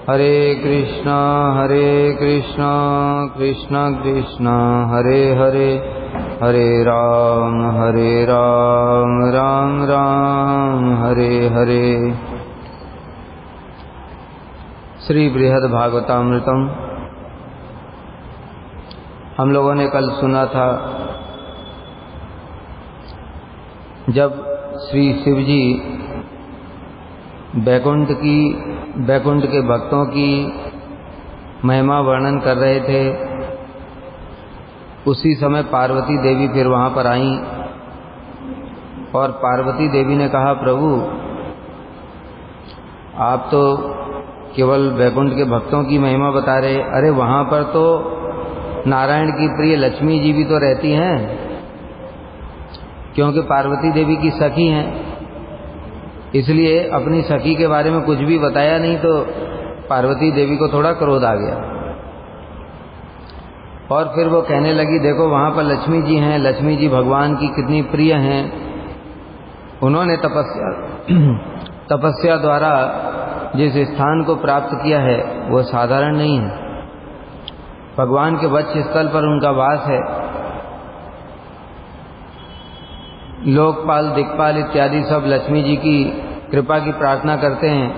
हरे कृष्णा कृष्ण कृष्ण हरे हरे, हरे राम राम राम हरे हरे। श्री बृहद भागवतामृतम हम लोगों ने कल सुना था, जब श्री शिव जी बैकुंठ के भक्तों की महिमा वर्णन कर रहे थे, उसी समय पार्वती देवी फिर वहां पर आईं और पार्वती देवी ने कहा, प्रभु आप तो केवल बैकुंठ के भक्तों की महिमा बता रहे, अरे वहां पर तो नारायण की प्रिय लक्ष्मी जी भी तो रहती हैं, क्योंकि पार्वती देवी की सखी हैं, इसलिए अपनी सखी के बारे में कुछ भी बताया नहीं। तो पार्वती देवी को थोड़ा क्रोध आ गया और फिर वो कहने लगी, देखो वहां पर लक्ष्मी जी हैं, लक्ष्मी जी भगवान की कितनी प्रिय हैं, उन्होंने तपस्या द्वारा जिस स्थान को प्राप्त किया है वो साधारण नहीं है, भगवान के वक्ष स्थल पर उनका वास है। लोकपाल दिक्पाल इत्यादि सब लक्ष्मी जी की कृपा की प्रार्थना करते हैं,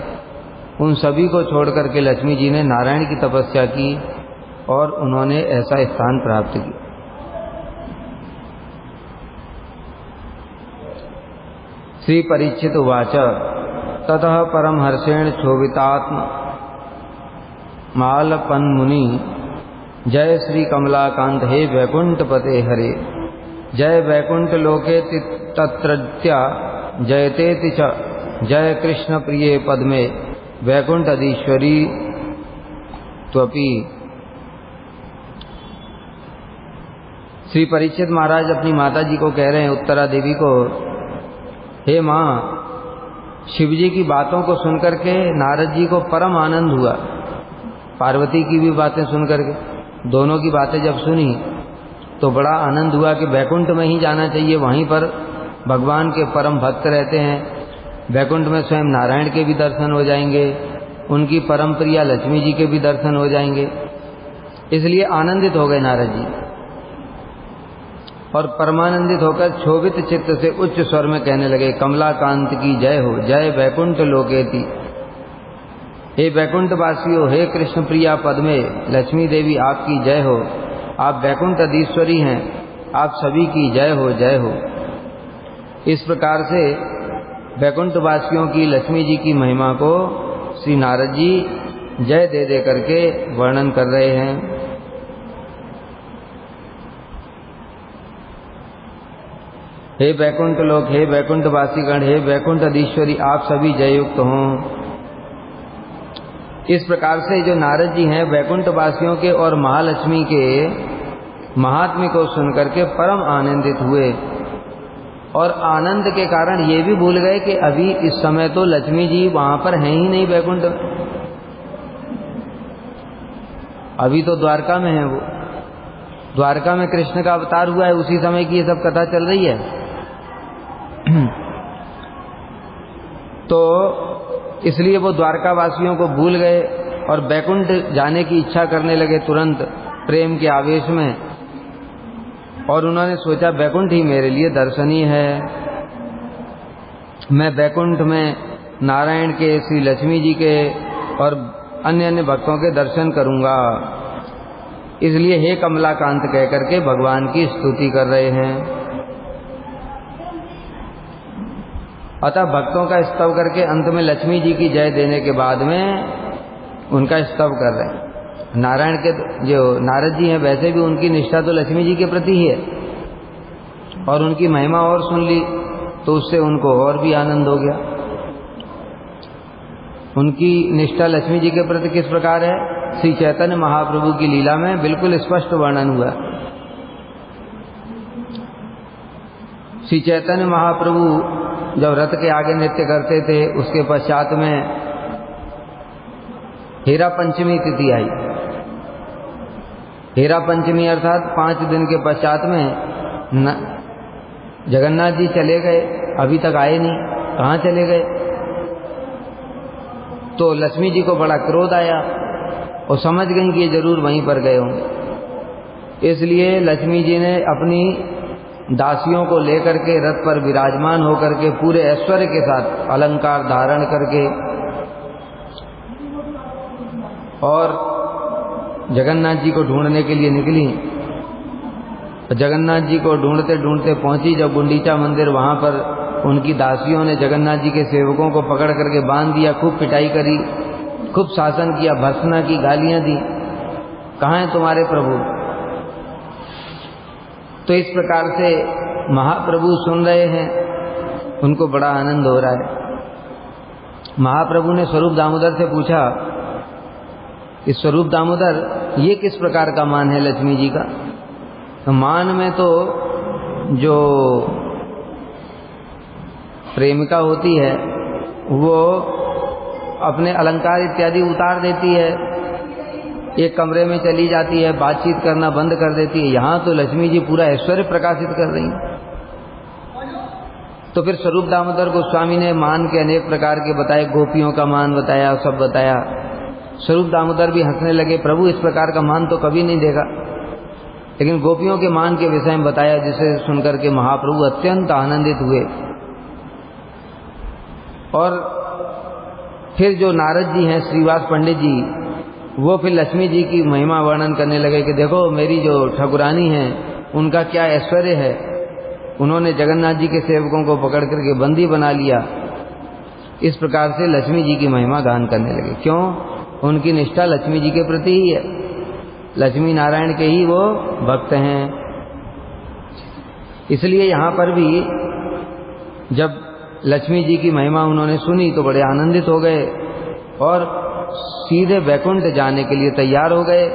उन सभी को छोड़ करके लक्ष्मी जी ने नारायण की तपस्या की और उन्होंने ऐसा स्थान प्राप्त किया। श्री परीक्षित उवाच ततः परमहर्षेण क्षोभितात्म मालपन मुनि, जय श्री कमलाकांत हे वैकुंठ पते हरे, जय वैकुंठ लोके तत्रत्या जयतेति च, जय कृष्ण प्रिये पद्मे वैकुंठ अधीश्वरी त्वपि। श्री परीक्षित महाराज अपनी माता जी को कह रहे हैं, उत्तरा देवी को, हे माँ, शिवजी की बातों को सुनकर के नारद जी को परम आनंद हुआ, पार्वती की भी बातें सुनकर के, दोनों की बातें जब सुनी तो बड़ा आनंद हुआ कि बैकुंठ में ही जाना चाहिए, वहीं पर भगवान के परम भक्त रहते हैं, बैकुंठ में स्वयं नारायण के भी दर्शन हो जाएंगे, उनकी परम प्रिया लक्ष्मी जी के भी दर्शन हो जाएंगे। इसलिए आनंदित हो गए नारद जी और परमानंदित होकर क्षोभित चित्त से उच्च स्वर में कहने लगे, कमलाकांत की जय हो, जय वैकुंठ लोकेति। हे वैकुंठ वासियों, हे कृष्ण प्रिया पद्मे लक्ष्मी देवी, आपकी जय हो, आप वैकुंठ अधीश्वरी हैं, आप सभी की जय हो, जय हो। इस प्रकार से वैकुंठ वासियों की लक्ष्मी जी की महिमा को श्री नारद जी जय दे दे करके वर्णन कर रहे हैं। हे वैकुंठ लोक, हे वैकुंठ वासीगण, हे वैकुंठ अधीश्वरी, आप सभी जययुक्त हों। इस प्रकार से जो नारद जी हैं वैकुंठ वासियों के और महालक्ष्मी के महात्म्य को सुनकर के परम आनंदित हुए और आनंद के कारण ये भी भूल गए कि अभी इस समय तो लक्ष्मी जी वहां पर हैं ही नहीं वैकुंठ, अभी तो द्वारका में है, वो द्वारका में कृष्ण का अवतार हुआ है, उसी समय की ये सब कथा चल रही है। तो इसलिए वो द्वारका वासियों को भूल गए और बैकुंठ जाने की इच्छा करने लगे तुरंत प्रेम के आवेश में, और उन्होंने सोचा बैकुंठ ही मेरे लिए दर्शनीय है, मैं बैकुंठ में नारायण के, श्री लक्ष्मी जी के और अन्य अन्य भक्तों के दर्शन करूंगा। इसलिए हे कमलाकांत कह करके भगवान की स्तुति कर रहे हैं। अतः भक्तों का स्तव करके अंत में लक्ष्मी जी की जय देने के बाद में उनका स्तव कर रहे हैं। नारायण के जो नारद जी हैं वैसे भी उनकी निष्ठा तो लक्ष्मी जी के प्रति ही है, और उनकी महिमा और सुन ली तो उससे उनको और भी आनंद हो गया। उनकी निष्ठा लक्ष्मी जी के प्रति किस प्रकार है, श्री चैतन्य महाप्रभु की लीला में बिल्कुल स्पष्ट वर्णन हुआ। श्री चैतन्य महाप्रभु जब रथ के आगे नृत्य करते थे, उसके पश्चात में हीरा पंचमी तिथि आई। हीरा पंचमी अर्थात 5 दिन के पश्चात में जगन्नाथ जी चले गए, अभी तक आए नहीं, कहाँ चले गए? तो लक्ष्मी जी को बड़ा क्रोध आया और समझ गई कि ये जरूर वहीं पर गए होंगे। इसलिए लक्ष्मी जी ने अपनी दासियों को लेकर के रथ पर विराजमान होकर के पूरे ऐश्वर्य के साथ अलंकार धारण करके और जगन्नाथ जी को ढूंढने के लिए निकली। जगन्नाथ जी को ढूंढते ढूंढते पहुंची जब गुंडीचा मंदिर, वहां पर उनकी दासियों ने जगन्नाथ जी के सेवकों को पकड़ करके बांध दिया, खूब पिटाई करी, खूब शासन किया, भर्त्सना की, गालियां दी, कहाँ है तुम्हारे प्रभु। तो इस प्रकार से महाप्रभु सुन रहे हैं, उनको बड़ा आनंद हो रहा है। महाप्रभु ने स्वरूप दामोदर से पूछा, इस स्वरूप दामोदर ये किस प्रकार का मान है लक्ष्मी जी का। तो मान में तो जो प्रेमिका होती है वो अपने अलंकार इत्यादि उतार देती है, एक कमरे में चली जाती है, बातचीत करना बंद कर देती है। यहाँ तो लक्ष्मी जी पूरा ऐश्वर्य प्रकाशित कर रही हैं। तो फिर स्वरूप दामोदर गोस्वामी ने मान के अनेक प्रकार के बताए, गोपियों का मान बताया, सब बताया। स्वरूप दामोदर भी हंसने लगे, प्रभु इस प्रकार का मान तो कभी नहीं देगा। लेकिन गोपियों के मान के विषय में बताया, जिसे सुनकर के महाप्रभु अत्यंत आनंदित हुए। और फिर जो नारद जी हैं, श्रीवास पंडित जी, वो फिर लक्ष्मी जी की महिमा वर्णन करने लगे कि देखो मेरी जो ठाकुरानी है उनका क्या ऐश्वर्य है, उन्होंने जगन्नाथ जी के सेवकों को पकड़ करके बंदी बना लिया। इस प्रकार से लक्ष्मी जी की महिमा गान करने लगे। क्यों? उनकी निष्ठा लक्ष्मी जी के प्रति ही है, लक्ष्मी नारायण के ही वो भक्त हैं। इसलिए यहाँ पर भी जब लक्ष्मी जी की महिमा उन्होंने सुनी तो बड़े आनंदित हो गए और सीधे वैकुंठ जाने के लिए तैयार हो गए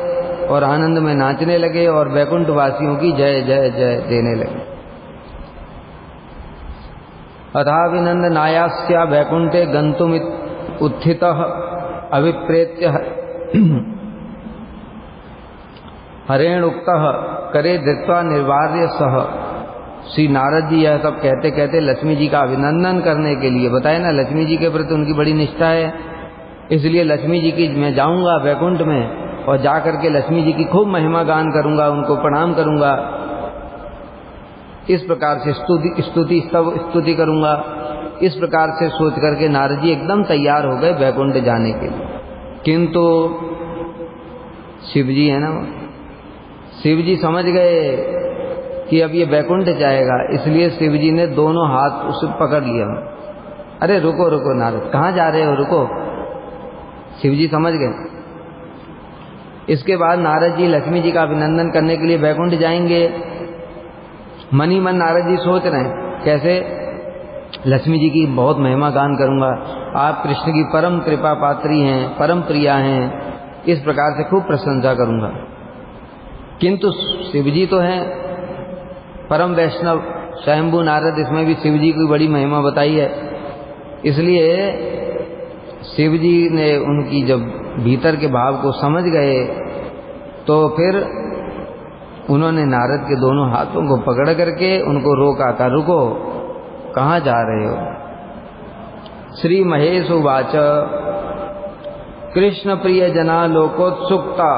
और आनंद में नाचने लगे और वैकुंठ वासियों की जय जय जय देने लगे। अथाभिनंदनायास्या वैकुंठे गंतुम उत्थितः अभिप्रेत्य हरेणुक्तः करे धृत्वा निर्वार्य सह। श्री नारद जी यह सब कहते कहते लक्ष्मी जी का अभिनंदन करने के लिए, बताए ना लक्ष्मी जी के प्रति उनकी बड़ी निष्ठा है, इसलिए लक्ष्मी जी की मैं जाऊंगा वैकुंठ में और जाकर के लक्ष्मी जी की खूब महिमा गान करूंगा, उनको प्रणाम करूंगा, इस प्रकार से स्तुति करूंगा। इस प्रकार से सोच करके नारद जी एकदम तैयार हो गए वैकुंठ जाने के लिए। किंतु शिव जी है ना, शिव जी समझ गए कि अब ये वैकुंठ जाएगा, इसलिए शिव जी ने दोनों हाथ उसे पकड़ लिया। अरे रुको रुको नारद, कहाँ जा रहे हो, रुको। शिव जी समझ गए। इसके बाद नारद जी लक्ष्मी जी का अभिनंदन करने के लिए वैकुंठ जाएंगे। मन ही मन नारद जी सोच रहे हैं कैसे लक्ष्मी जी की बहुत महिमा गान करूंगा, आप कृष्ण की परम कृपा पात्री हैं, परम प्रिया हैं, इस प्रकार से खूब प्रशंसा करूंगा। किंतु शिव जी तो हैं परम वैष्णव, स्वयंभू नारद, इसमें भी शिव जी की बड़ी महिमा बताई है। इसलिए शिव जी ने उनकी जब भीतर के भाव को समझ गए तो फिर उन्होंने नारद के दोनों हाथों को पकड़ करके उनको रोका था, रुको, कहाँ जा रहे हो। श्री महेश उवाच कृष्ण प्रिय जना लोकोत्सुकता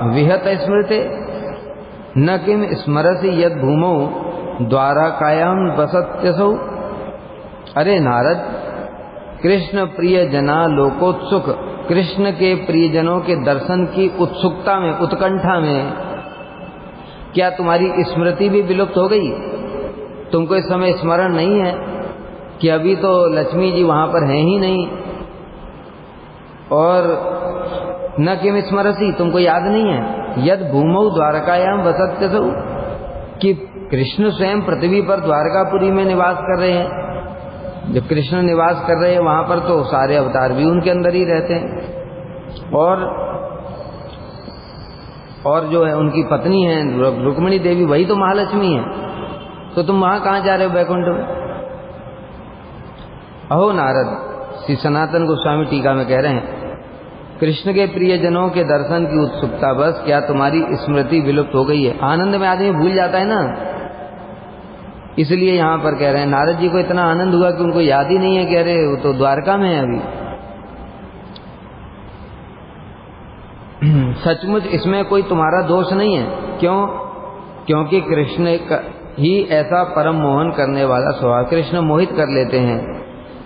विहत स्मृते न किम स्मरसि यद भूमौ द्वारकायां वसत्यसौ। अरे नारद, कृष्ण प्रिय जना लोकोत्सुक, कृष्ण के प्रियजनों के दर्शन की उत्सुकता में, उत्कंठा में क्या तुम्हारी स्मृति भी विलुप्त हो गई? तुमको इस समय स्मरण नहीं है कि अभी तो लक्ष्मी जी वहां पर हैं ही नहीं, और न किम स्मरसी, तुमको याद नहीं है यद भूमौ द्वारकायाम वसत्यसौ, कि कृष्ण स्वयं पृथ्वी पर द्वारकापुरी में निवास कर रहे हैं। जब कृष्ण निवास कर रहे हैं वहां पर तो सारे अवतार भी उनके अंदर ही रहते हैं, और जो है उनकी पत्नी है रुक्मिणी देवी, वही तो महालक्ष्मी है। तो तुम वहां कहां जा रहे हो वैकुंठ में? अहो नारद, श्री सनातन गोस्वामी टीका में कह रहे हैं, कृष्ण के प्रियजनों के दर्शन की उत्सुकता बस, क्या तुम्हारी स्मृति विलुप्त हो गई है? आनंद में आदमी भूल जाता है ना, इसलिए यहां पर कह रहे हैं नारद जी को इतना आनंद हुआ कि उनको याद ही नहीं है कि अरे वो तो द्वारका में है अभी। सचमुच इसमें कोई तुम्हारा दोष नहीं है। क्यों? क्योंकि कृष्ण ही ऐसा परम मोहन करने वाला स्वभाव, कृष्ण मोहित कर लेते हैं।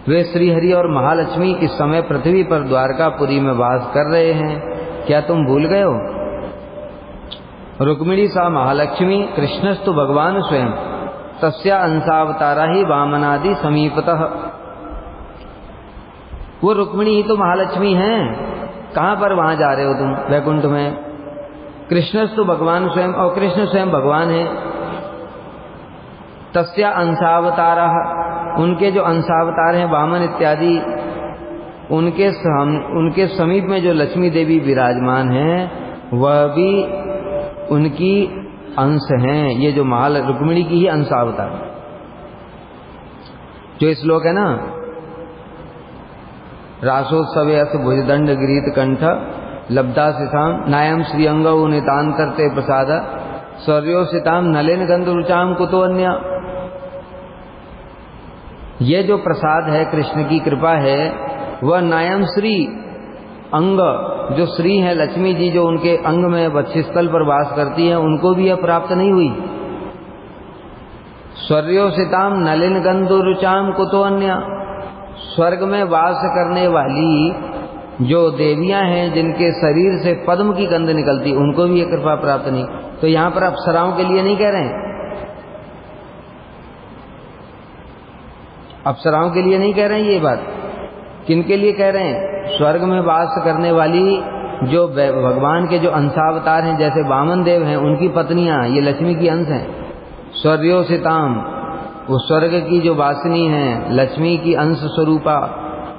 वे श्रीहरि और महालक्ष्मी इस समय पृथ्वी पर द्वारकापुरी में वास कर रहे हैं, क्या तुम भूल गए हो? रुक्मिणी सा महालक्ष्मी कृष्णस्तु भगवान स्वयं तस्या अंशावतारा ही वामनादि समीपतः। वो रुक्मिणी ही तो महालक्ष्मी हैं। कहां पर वहां जा रहे हो तुम? वैकुंठ में। कृष्णस्तु भगवान स्वयं, और कृष्ण स्वयं भगवान है। तस्या अंशावतारा, उनके जो अंशावतार हैं वामन इत्यादि, उनके समीप में जो लक्ष्मी देवी विराजमान हैं वह भी उनकी अंश हैं। ये जो रुक्मिणी की ही अंशावतार जो श्लोक है ना, रासोत्सवे अस भुजदंड गिरीत कंठ लब्धा सिताम नायम श्रीअंगौ नितांतरते प्रसाद स्वर्योसिताम नलिन गंध रुचाम कुतो अन्य। ये जो प्रसाद है, कृष्ण की कृपा है, वह नायम श्री अंग, जो श्री है लक्ष्मी जी, जो उनके अंग में वक्षस्थल पर वास करती है, उनको भी यह प्राप्त नहीं हुई। स्वर्योसिताम नलिन गंध रुचाम कुतो अन्य। स्वर्ग में वास करने वाली जो देवियां हैं जिनके शरीर से पद्म की गंध निकलती, उनको भी यह कृपा प्राप्त नहीं। तो यहां पर अप्सराओं के लिए नहीं कह रहे हैं, अप्सराओं के लिए नहीं कह रहे हैं ये बात। किनके लिए कह रहे हैं? स्वर्ग में वास करने वाली जो भगवान के जो अंशावतार हैं, जैसे वामन देव हैं, उनकी पत्नियां ये लक्ष्मी की अंश हैं। स्वर्योसिताम, वो स्वर्ग की जो वासिनी हैं, लक्ष्मी की अंश स्वरूपा,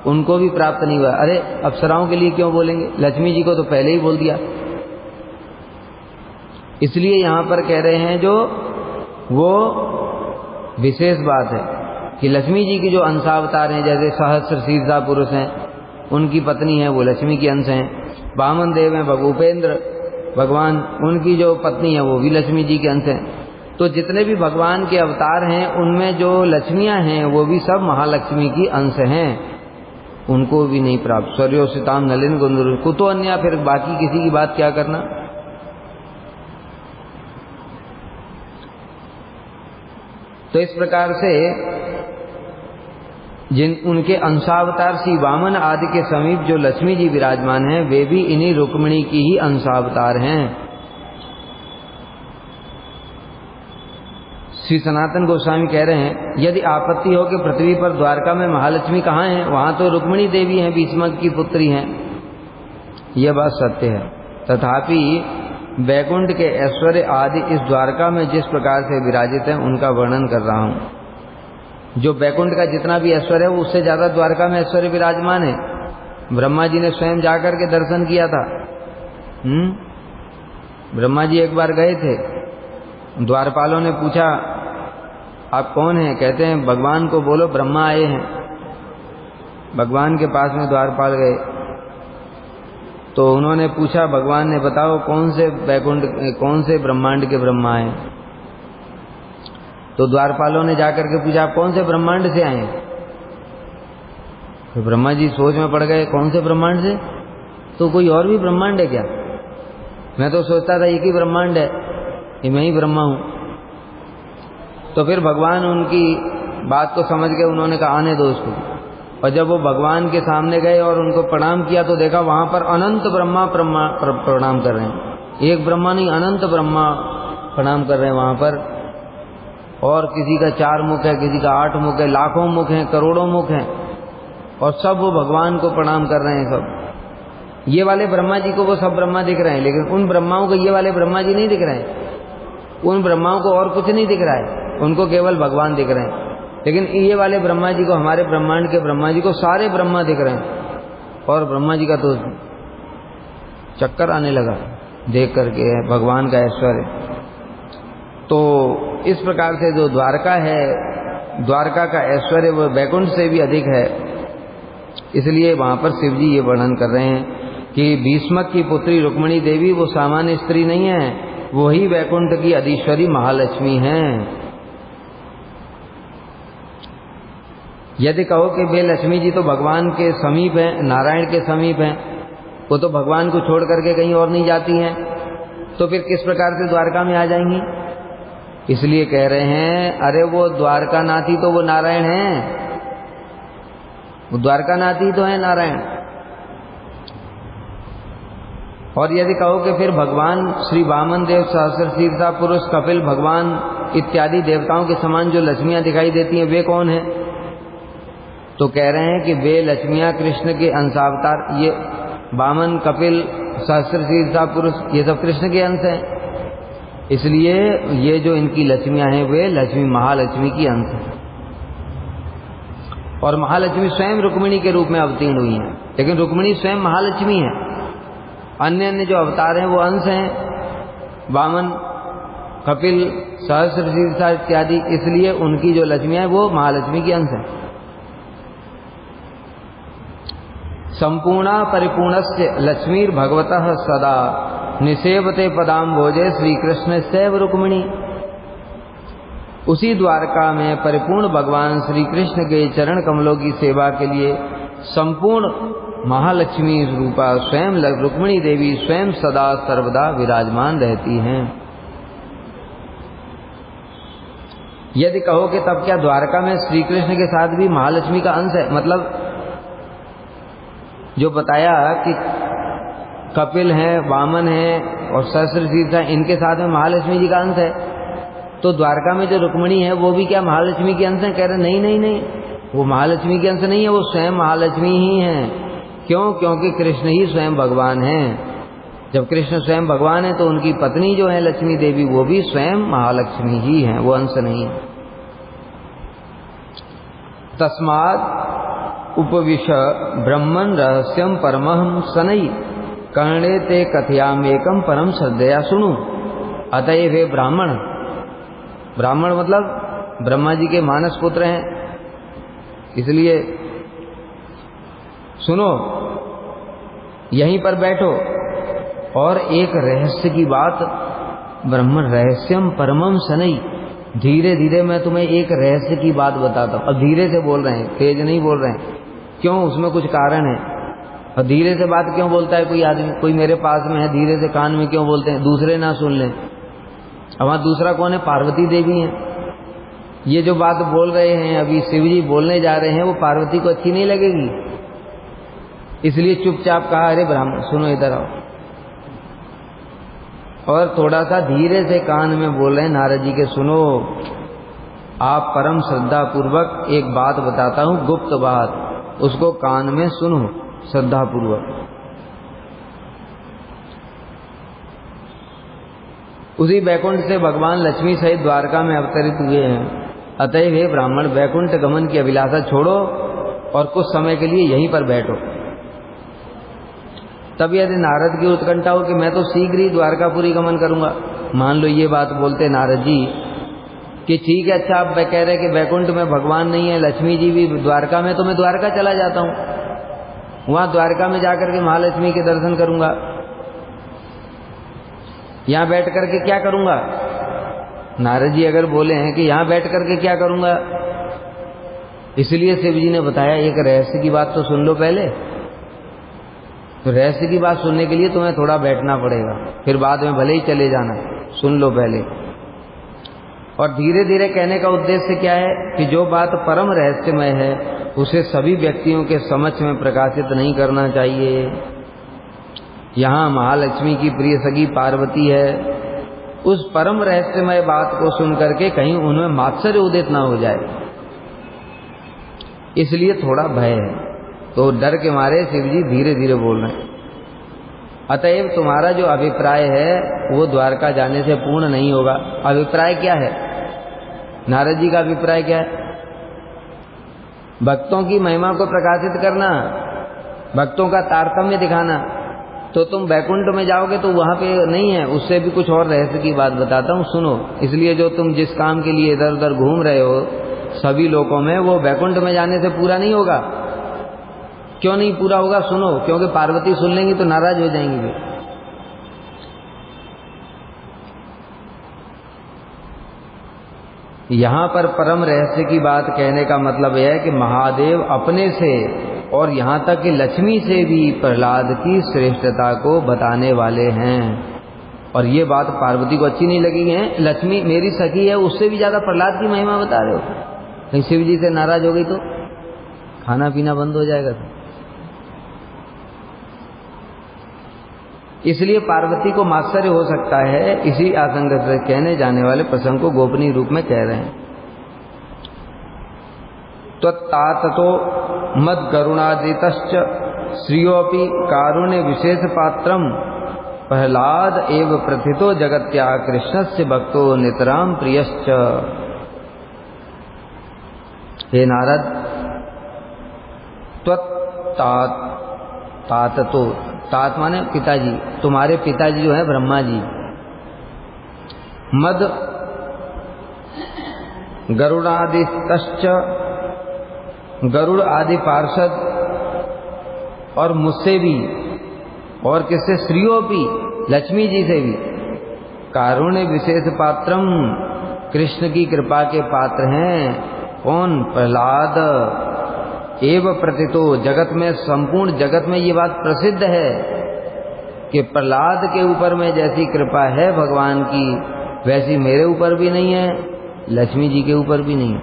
उनको भी प्राप्त नहीं हुआ। अरे अप्सराओं के लिए क्यों बोलेंगे? लक्ष्मी जी को तो पहले ही बोल दिया। इसलिए यहां पर कह रहे हैं जो वो विशेष बात है कि लक्ष्मी जी की जो अंशावतार हैं, जैसे सहस्र शीर्षा पुरुष हैं, उनकी पत्नी है, वो लक्ष्मी की अंश हैं। वामन देव हैं, भूपेंद्र भगवान, उनकी जो पत्नी है वो भी लक्ष्मी जी के अंश हैं। तो जितने भी भगवान के अवतार हैं उनमें जो लक्ष्मियां हैं वो भी सब महालक्ष्मी की अंश हैं, उनको भी नहीं प्राप्त। स्वर्योसिताम नलिन गुंदुर कुतो अन्य, फिर बाकी किसी की बात क्या करना। तो इस प्रकार से जिन उनके अंशावतार श्री वामन आदि के समीप जो लक्ष्मी जी विराजमान हैं, वे भी इन्हीं रुक्मिणी की ही अंशावतार हैं। श्री सनातन गोस्वामी कह रहे हैं, यदि आपत्ति हो कि पृथ्वी पर द्वारका में महालक्ष्मी कहाँ हैं, वहां तो रुक्मिणी देवी हैं, भीष्मक की पुत्री हैं, यह बात सत्य है। तथापि वैकुंठ के ऐश्वर्य आदि इस द्वारका में जिस प्रकार से विराजित हैं उनका वर्णन कर रहा हूं। जो वैकुंठ का जितना भी ऐश्वर्य है उससे ज्यादा द्वारका में ऐश्वर्य विराजमान है। ब्रह्मा जी ने स्वयं जाकर के दर्शन किया था। ब्रह्मा जी एक बार गए थे, द्वारपालों ने पूछा आप कौन हैं? कहते हैं भगवान को बोलो ब्रह्मा आए हैं। भगवान के पास में द्वारपाल गए तो उन्होंने पूछा, भगवान ने बताओ कौन से वैकुंठ, कौन से ब्रह्मांड के ब्रह्मा हैं? तो द्वारपालों ने जाकर के पूछा आप कौन से ब्रह्मांड से आए? तो ब्रह्मा जी सोच में पड़ गए, कौन से ब्रह्मांड से? तो कोई और भी ब्रह्मांड है क्या? मैं तो सोचता था एक ही ब्रह्मांड है, कि मैं ही ब्रह्मा हूं। तो फिर भगवान उनकी बात को समझ गए, उन्होंने कहा आने दो उसको। और जब वो भगवान के सामने गए और उनको प्रणाम किया तो देखा वहां पर अनंत ब्रह्मा प्रणाम कर रहे हैं। एक ब्रह्मा नहीं, अनंत ब्रह्मा प्रणाम कर रहे हैं वहां पर। और किसी का 4 मुख है, किसी का 8 मुख है, लाखों मुख हैं, करोड़ों मुख हैं, और सब वो भगवान को प्रणाम कर रहे हैं। सब ये वाले ब्रह्मा जी को वो सब ब्रह्मा दिख रहे हैं, लेकिन उन ब्रह्माओं को ये वाले ब्रह्मा जी नहीं दिख रहे हैं। उन ब्रह्माओं को और कुछ नहीं दिख रहा है, उनको केवल भगवान दिख रहे हैं। लेकिन ये वाले ब्रह्मा जी को, हमारे ब्रह्मांड के ब्रह्मा जी को सारे ब्रह्मा दिख रहे हैं। और ब्रह्मा जी का तो चक्कर आने लगा देख करके भगवान का ऐश्वर्य। तो इस प्रकार से जो द्वारका है, द्वारका का ऐश्वर्य वो वैकुंठ से भी अधिक है। इसलिए वहां पर शिव जी ये वर्णन कर रहे हैं कि भीष्मक की पुत्री रुक्मिणी देवी वो सामान्य स्त्री नहीं है, वही वैकुंठ की अधीश्वरी महालक्ष्मी हैं। यदि कहो कि वे लक्ष्मी जी तो भगवान के समीप हैं, नारायण के समीप हैं, वो तो भगवान को छोड़ करके कहीं और नहीं जाती हैं, तो फिर किस प्रकार से द्वारका में आ जाएंगी? इसलिए कह रहे हैं अरे वो द्वारका नाथी तो वो नारायण हैं, वो द्वारका नाथी तो है नारायण। और यदि कहो कि फिर भगवान श्री वामन देव, सहस्रशीर्षा पुरुष, कपिल, भगवान इत्यादि देवताओं के समान जो लक्ष्मियां दिखाई देती हैं वे कौन हैं? तो कह रहे हैं कि वे लक्ष्मियां कृष्ण के अंशावतार, ये वामन, कपिल, सहस्रशीर्षा पुरुष, ये सब कृष्ण के अंश हैं। इसलिए ये जो इनकी लक्ष्मियां हैं वे लक्ष्मी महालक्ष्मी की अंश हैं। और महालक्ष्मी स्वयं रुक्मिणी के रूप में अवतीर्ण हुई हैं, लेकिन रुक्मिणी स्वयं महालक्ष्मी है। अन्य अन्य जो अवतार हैं वो अंश हैं, वामन, कपिल, सहस्रशीर्षा इत्यादि, इसलिए उनकी जो लक्ष्मियां हैं वो महालक्ष्मी की अंश हैं। संपूर्णा परिपूर्णस्य लक्ष्मीर भगवतः सदा निसेवते पदाम्भोजे श्री कृष्ण सैव रुक्मिणी। उसी द्वारका में परिपूर्ण भगवान श्री कृष्ण के चरण कमलों की सेवा के लिए संपूर्ण महालक्ष्मी रूपा स्वयं रुक्मिणी देवी स्वयं सदा सर्वदा विराजमान रहती हैं। यदि कहो कि तब क्या द्वारका में श्री कृष्ण के साथ भी महालक्ष्मी का अंश है? मतलब जो बताया कि कपिल है, वामन है और सहस्रशीर्षा, इनके साथ में महालक्ष्मी जी का अंश है, तो द्वारका में जो रुक्मिणी है वो भी क्या महालक्ष्मी के अंश है? कह रहे नहीं नहीं नहीं, वो महालक्ष्मी के अंश नहीं है, वो स्वयं महालक्ष्मी ही है। क्यों? क्योंकि कृष्ण ही स्वयं भगवान हैं। जब कृष्ण स्वयं भगवान है तो उनकी पत्नी जो है लक्ष्मी देवी वो भी स्वयं महालक्ष्मी ही हैं, वो अंश नहीं है। तस्मात् उपविश ब्रह्मन् रहस्यम परमहं शनैः कर्णे ते कथयाम्येकं परम श्रद्धया सुनु। अतएव वे ब्राह्मण, ब्राह्मण मतलब ब्रह्मा जी के मानस पुत्र हैं, इसलिए सुनो, यहीं पर बैठो और एक रहस्य की बात, ब्रह्म रहस्यम परमम शनैः, धीरे धीरे मैं तुम्हें एक रहस्य की बात बताता हूँ। अब धीरे से बोल रहे हैं, तेज नहीं बोल रहे हैं। क्यों? उसमें कुछ कारण है। और धीरे से बात क्यों बोलता है कोई आदमी? कोई मेरे पास में है, धीरे से कान में क्यों बोलते हैं? दूसरे ना सुन लें। अब वहाँ दूसरा कौन है? पार्वती देवी है। ये जो बात बोल रहे हैं अभी शिव जी बोलने जा रहे हैं, वो पार्वती को अच्छी नहीं लगेगी, इसलिए चुपचाप कहा अरे ब्राह्मण सुनो, इधर आओ। और थोड़ा सा धीरे से कान में बोल रहे हैं नारद जी के, सुनो, आप परम श्रद्धा पूर्वक एक बात बताता हूं, गुप्त बात, उसको कान में सुनो श्रद्धा पूर्वक। उसी बैकुंठ से भगवान लक्ष्मी सहित द्वारका में अवतरित हुए हैं। अतएव हे ब्राह्मण, बैकुंठ गमन की अभिलाषा छोड़ो और कुछ समय के लिए यहीं पर बैठो। तब यदि नारद की उत्कंठा हो कि मैं तो शीघ्र ही द्वारकापुरी गमन करूंगा, मान लो ये बात बोलते नारद जी कि ठीक है, अच्छा आप कह रहे कि बैकुंठ में भगवान नहीं है, लक्ष्मी जी भी द्वारका में, तो मैं द्वारका चला जाता हूं, वहां द्वारका में जाकर के महालक्ष्मी के दर्शन करूंगा। यहां बैठ करके क्या करूंगा? नारद जी अगर बोले हैं कि यहां बैठ करके क्या करूंगा, इसलिए शिव जी ने बताया एक रहस्य की बात तो सुन लो पहले। तो रहस्य की बात सुनने के लिए तुम्हें थोड़ा बैठना पड़ेगा, फिर बाद में भले ही चले जाना, सुन लो पहले। और धीरे धीरे कहने का उद्देश्य क्या है कि जो बात परम रहस्यमय है उसे सभी व्यक्तियों के समक्ष में प्रकाशित नहीं करना चाहिए। यहाँ महालक्ष्मी की प्रिय सखी पार्वती है, उस परम रहस्यमय बात को सुन करके कहीं उनमें मात्सर्य उदित ना हो जाए, इसलिए थोड़ा भय है। तो डर के मारे शिव जी धीरे धीरे बोल रहे हैं। अतएव तुम्हारा जो अभिप्राय है वो द्वारका जाने से पूर्ण नहीं होगा। अभिप्राय क्या है? नारद जी का अभिप्राय क्या है? भक्तों की महिमा को प्रकाशित करना, भक्तों का तारतम्य दिखाना। तो तुम बैकुंठ में जाओगे तो वहां पे नहीं है, उससे भी कुछ और रहस्य की बात बताता हूँ, सुनो। इसलिए जो तुम जिस काम के लिए इधर उधर घूम रहे हो सभी लोगों में, वो बैकुंठ में जाने से पूरा नहीं होगा। क्यों नहीं पूरा होगा? सुनो, क्योंकि पार्वती सुन लेंगी तो नाराज हो जाएंगी वे। यहां पर परम रहस्य की बात कहने का मतलब यह है कि महादेव अपने से और यहाँ तक कि लक्ष्मी से भी प्रहलाद की श्रेष्ठता को बताने वाले हैं। और ये बात पार्वती को अच्छी नहीं लगी है, लक्ष्मी मेरी सखी है, उससे भी ज्यादा प्रहलाद की महिमा बता रहे हो। कहीं शिव जी से नाराज हो गई तो खाना पीना बंद हो जाएगा। तो इसलिए पार्वती को मात्सर्य हो सकता है, इसी आशंका से कहने जाने वाले प्रसंग को गोपनीय रूप में कह रहे हैं। तो तात तो मद करुणादितश्च श्रियोपि कारुण्य विशेष पात्रम प्रहलाद एव प्रथितो जगत्या कृष्णस्य भक्तो नितराम प्रियश्च। हे नारद, तात तो तात माने पिताजी, तुम्हारे पिताजी जो है ब्रह्मा जी, मद गरुड़ादितश्च गरुड़ आदि पार्षद और मुझसे भी, और किससे, श्रीयों भी, लक्ष्मी जी से भी, कारुण्य विशेष पात्रम, कृष्ण की कृपा के पात्र हैं। कौन? प्रहलाद एव प्रतितो, जगत में, संपूर्ण जगत में ये बात प्रसिद्ध है कि प्रहलाद के ऊपर में जैसी कृपा है भगवान की, वैसी मेरे ऊपर भी नहीं है, लक्ष्मी जी के ऊपर भी नहीं है,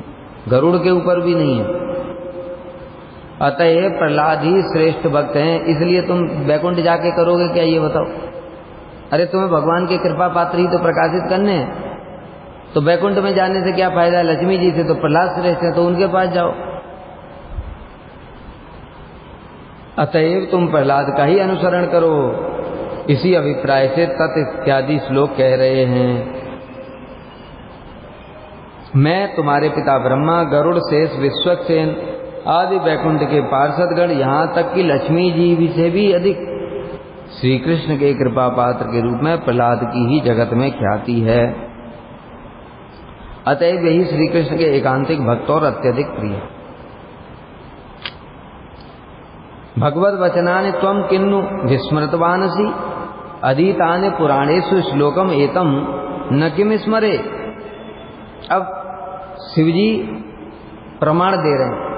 गरुड़ के ऊपर भी नहीं है। अतः प्रहलाद ही श्रेष्ठ भक्त हैं, इसलिए तुम वैकुंठ जाके करोगे क्या, ये बताओ? अरे तुम्हें भगवान के कृपा पात्र ही तो प्रकाशित करने हैं, तो वैकुंठ में जाने से क्या फायदा? लक्ष्मी जी से तो प्रहलाद श्रेष्ठ है, तो उनके पास जाओ। अतएव तुम प्रहलाद का ही अनुसरण करो। इसी अभिप्राय से तत् इत्यादि श्लोक कह रहे हैं। मैं तुम्हारे पिता ब्रह्मा, गरुड़, शेष, विश्वक्सेन आदि वैकुंठ के पार्षदगण, यहाँ तक कि लक्ष्मी जी से भी अधिक श्री कृष्ण के कृपा पात्र के रूप में प्रहलाद की ही जगत में ख्याति है। अतएव यही श्री कृष्ण के एकांतिक भक्त और अत्यधिक प्रिय। भगवद वचनानि त्वं किन्नु विस्मृतवानसि अधीतानि पुराणेषु श्लोकम एतम न किम स्मरे। अब शिवजी प्रमाण दे रहे हैं।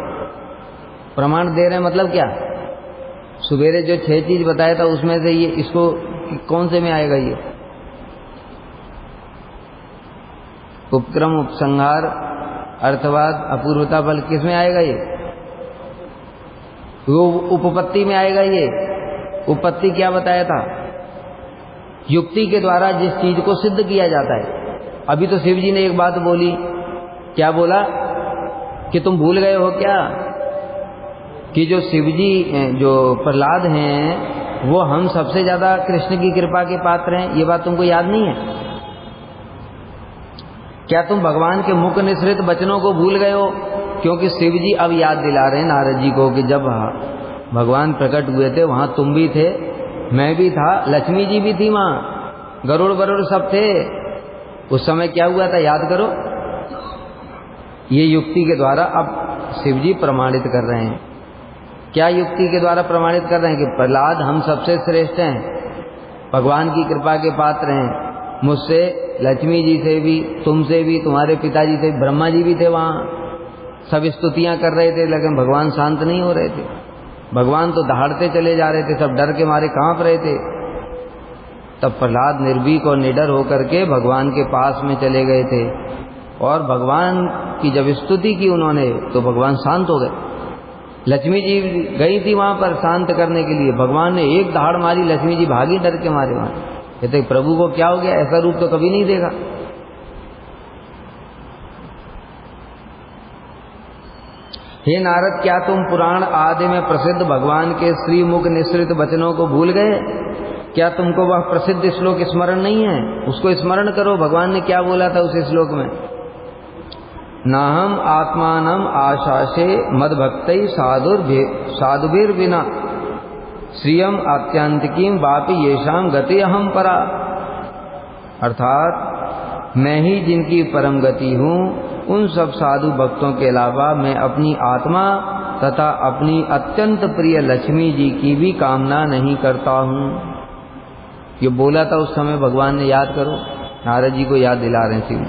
प्रमाण दे रहे हैं मतलब क्या? सुबेरे जो 6 चीज बताया था उसमें से ये, इसको कौन से में आएगा? ये उपक्रम, उपसंहार, अर्थवाद, अपूर्वता बल, किस में आएगा? ये वो उपपत्ति में आएगा। ये उपपत्ति क्या बताया था? युक्ति के द्वारा जिस चीज को सिद्ध किया जाता है। अभी तो शिव जी ने एक बात बोली, क्या बोला? कि तुम भूल गए हो क्या कि जो शिवजी, जो प्रहलाद हैं, वो हम सबसे ज्यादा कृष्ण की कृपा के पात्र हैं। ये बात तुमको याद नहीं है क्या? तुम भगवान के मुख निसृत वचनों को भूल गए हो? क्योंकि शिवजी अब याद दिला रहे हैं नारद जी को कि जब भगवान प्रकट हुए थे वहां तुम भी थे, मैं भी था, लक्ष्मी जी भी थी वहां, गरुड़ वरुड़ सब थे। उस समय क्या हुआ था याद करो। ये युक्ति के द्वारा अब शिवजी प्रमाणित कर रहे हैं। क्या युक्ति के द्वारा प्रमाणित कर रहे हैं? कि प्रहलाद हम सबसे श्रेष्ठ हैं, भगवान की कृपा के पात्र हैं। मुझसे, लक्ष्मी जी से भी, तुमसे भी, तुम्हारे पिताजी से, ब्रह्मा जी भी थे वहां, सब स्तुतियां कर रहे थे, लेकिन भगवान शांत नहीं हो रहे थे। भगवान तो दहाड़ते चले जा रहे थे, सब डर के मारे कांप रहे थे। तब प्रहलाद निर्भीक और निडर होकर के भगवान के पास में चले गए थे, और भगवान की जब स्तुति की उन्होंने तो भगवान शांत हो गए। लक्ष्मी जी गई थी वहां पर शांत करने के लिए, भगवान ने एक दहाड़ मारी, लक्ष्मी जी भागी डर के मारे वहां। कहते प्रभु को क्या हो गया, ऐसा रूप तो कभी नहीं देखा। हे नारद, क्या तुम पुराण आदि में प्रसिद्ध भगवान के श्रीमुख निसृत वचनों को भूल गए? क्या तुमको वह प्रसिद्ध श्लोक स्मरण नहीं है? उसको स्मरण करो, भगवान ने क्या बोला था उस श्लोक में। नाहम आत्मानम आशासे मद्भक्तै साधुभिर बिना श्रियम आत्यांतिकीम वापि येषाम गति अहम परा। अर्थात मैं ही जिनकी परम गति हूँ, उन सब साधु भक्तों के अलावा मैं अपनी आत्मा तथा अपनी अत्यंत प्रिय लक्ष्मी जी की भी कामना नहीं करता हूँ। ये बोला था उस समय भगवान ने, याद करो। नारद जी को याद दिला रहे हैं शिव।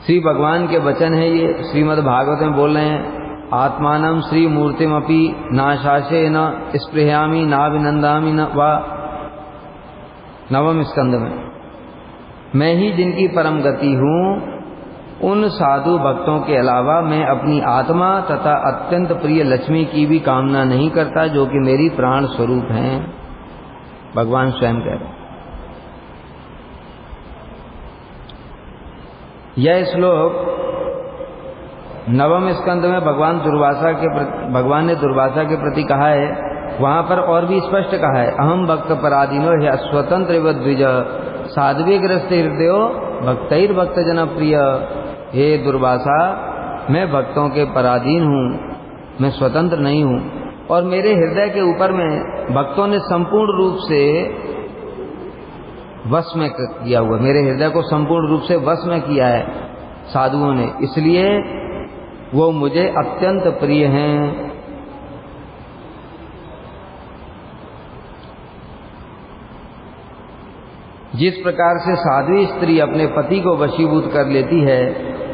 श्री भगवान के वचन है ये, श्रीमद् भागवत में बोल रहे हैं, आत्मानम श्री मूर्तिमपि नाशासे न स्पृहामि नाभिनंदामि न वा, नवम स्कंद में, मैं ही जिनकी परम गति हूँ, उन साधु भक्तों के अलावा मैं अपनी आत्मा तथा अत्यंत प्रिय लक्ष्मी की भी कामना नहीं करता, जो कि मेरी प्राण स्वरूप हैं। भगवान स्वयं कह रहे हैं। यह श्लोक नवम स्कंद में भगवान ने दुर्वासा के प्रति कहा है। वहां पर और भी स्पष्ट कहा है, अहम भक्त पराधीनो है अस्वतंत्र द्विज साध्वीग्रस्त हृदयो भक्तैर भक्त जन प्रिय। हे दुर्वासा, मैं भक्तों के पराधीन हूँ, मैं स्वतंत्र नहीं हूँ, और मेरे हृदय के ऊपर में भक्तों ने संपूर्ण रूप से वश में किया हुआ, मेरे हृदय को संपूर्ण रूप से वश में किया है साधुओं ने, इसलिए वो मुझे अत्यंत प्रिय हैं। जिस प्रकार से साध्वी स्त्री अपने पति को वशीभूत कर लेती है,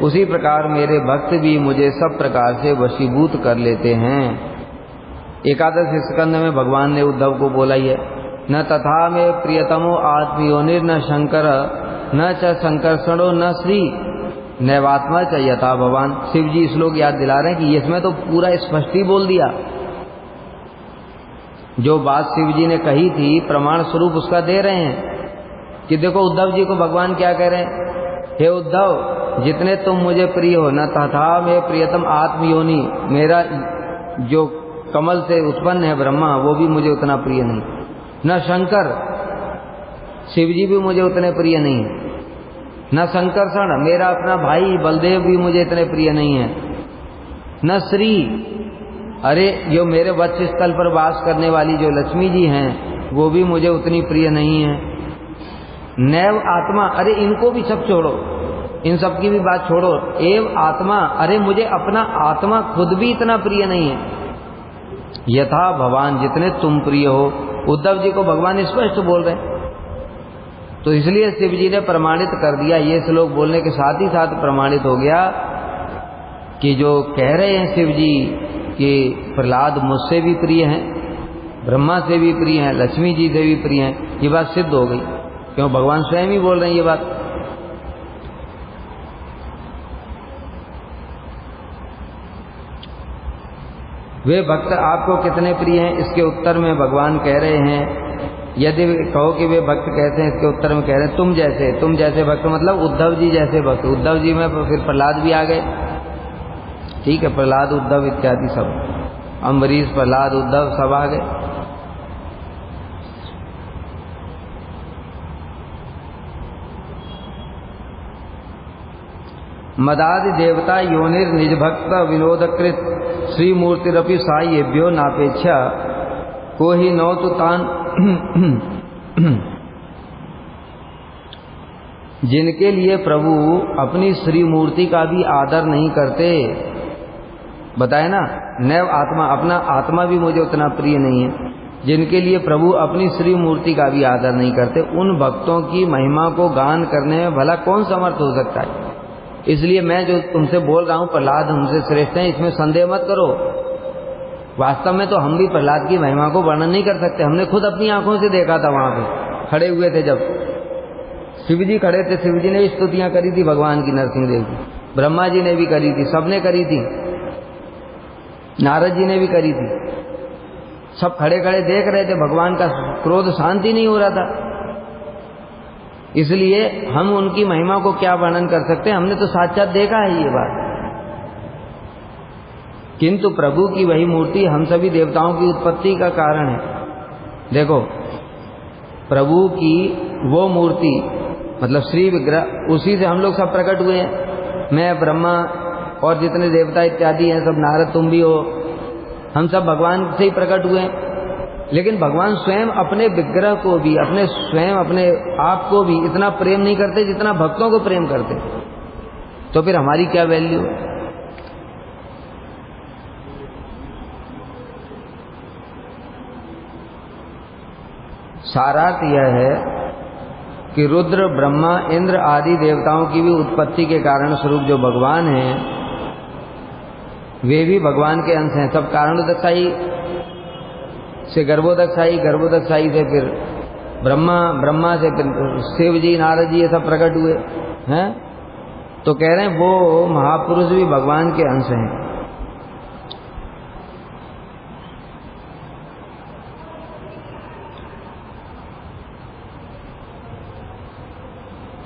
उसी प्रकार मेरे भक्त भी मुझे सब प्रकार से वशीभूत कर लेते हैं। एकादश स्कंद में भगवान ने उद्धव को बोला ही है, न तथा में प्रियतमो आत्मयोनिर न शंकर न च संकर्षणो न श्री नैवात्मा च यथा भगवान। शिव जी श्लोक याद दिला रहे हैं कि इसमें तो पूरा स्पष्ट ही बोल दिया, जो बात शिव जी ने कही थी प्रमाण स्वरूप उसका दे रहे हैं कि देखो उद्धव जी को भगवान क्या कह रहे हैं, हे उद्धव, जितने तुम मुझे प्रिय हो, न तथा में प्रियतम आत्मयोनि, मेरा जो कमल से उत्पन्न है ब्रह्मा, वो भी मुझे उतना प्रिय नहीं, न शंकर, शिव जी भी मुझे उतने प्रिय नहीं, न संकर्षण, मेरा अपना भाई बलदेव भी मुझे इतने प्रिय नहीं है, न श्री, अरे जो मेरे वक्ष स्थल पर वास करने वाली जो लक्ष्मी जी हैं वो भी मुझे उतनी प्रिय नहीं है, नैव आत्मा, अरे इनको भी सब छोड़ो, इन सब की भी बात छोड़ो, एव आत्मा, अरे मुझे अपना आत्मा खुद भी इतना प्रिय नहीं है, यथा भगवान, जितने तुम प्रिय हो। उद्धव जी को भगवान स्पष्ट बोल रहे हैं, तो इसलिए शिव जी ने प्रमाणित कर दिया, ये श्लोक बोलने के साथ ही साथ प्रमाणित हो गया कि जो कह रहे हैं शिव जी कि प्रहलाद मुझसे भी प्रिय हैं, ब्रह्मा से भी प्रिय हैं, लक्ष्मी जी से भी प्रिय हैं, ये बात सिद्ध हो गई, क्यों भगवान स्वयं ही बोल रहे हैं ये बात। वे भक्त आपको कितने प्रिय हैं, इसके उत्तर में भगवान कह रहे हैं, यदि कहो कि वे भक्त कहते हैं, इसके उत्तर में कह रहे हैं तुम जैसे भक्त, मतलब उद्धव जी जैसे भक्त। उद्धव जी में फिर प्रहलाद भी आ गए, ठीक है, प्रहलाद उद्धव इत्यादि सब, अम्बरीश प्रहलाद उद्धव सब आ गए। मदादि देवता योनिर निज भक्त विनोदकृत श्रीमूर्तिरपि सायेभ्यो नापेक्षा को ही नौ तो तान। जिनके लिए प्रभु अपनी श्री मूर्ति का भी आदर नहीं करते, बताए ना, नैव आत्मा, अपना आत्मा भी मुझे उतना प्रिय नहीं है, जिनके लिए प्रभु अपनी श्री मूर्ति का भी आदर नहीं करते, उन भक्तों की महिमा को गान करने में भला कौन समर्थ हो सकता है। इसलिए मैं जो तुमसे बोल रहा हूं प्रहलाद हमसे श्रेष्ठ हैं, इसमें संदेह मत करो। वास्तव में तो हम भी प्रहलाद की महिमा को वर्णन नहीं कर सकते, हमने खुद अपनी आंखों से देखा था, वहां पे खड़े हुए थे जब शिव जी खड़े थे, शिव जी ने भी स्तुतियां करी थी भगवान की, नरसिंह देव की, ब्रह्मा जी ने भी करी थी, सबने करी थी, नारद जी ने भी करी थी, सब खड़े खड़े देख रहे थे, भगवान का क्रोध शांति नहीं हो रहा था। इसलिए हम उनकी महिमा को क्या वर्णन कर सकते हैं, हमने तो साक्षात देखा है ये बात। किंतु प्रभु की वही मूर्ति हम सभी देवताओं की उत्पत्ति का कारण है। देखो, प्रभु की वो मूर्ति मतलब श्री विग्रह, उसी से हम लोग सब प्रकट हुए हैं। मैं, ब्रह्मा और जितने देवता इत्यादि हैं सब, नारद तुम भी हो, हम सब भगवान से ही प्रकट हुए हैं। लेकिन भगवान स्वयं अपने विग्रह को भी, अपने आप को भी इतना प्रेम नहीं करते जितना भक्तों को प्रेम करते, तो फिर हमारी क्या वैल्यू। सारार्थ यह है कि रुद्र, ब्रह्मा, इंद्र आदि देवताओं की भी उत्पत्ति के कारण स्वरूप जो भगवान हैं वे भी भगवान के अंश हैं। सब कारणोदकशाही से गर्भोदकशाही, गर्भोदकशाही से फिर ब्रह्मा, ब्रह्मा से फिर शिव जी, नारद जी, ये सब प्रकट हुए हैं। तो कह रहे हैं वो महापुरुष भी भगवान के अंश हैं।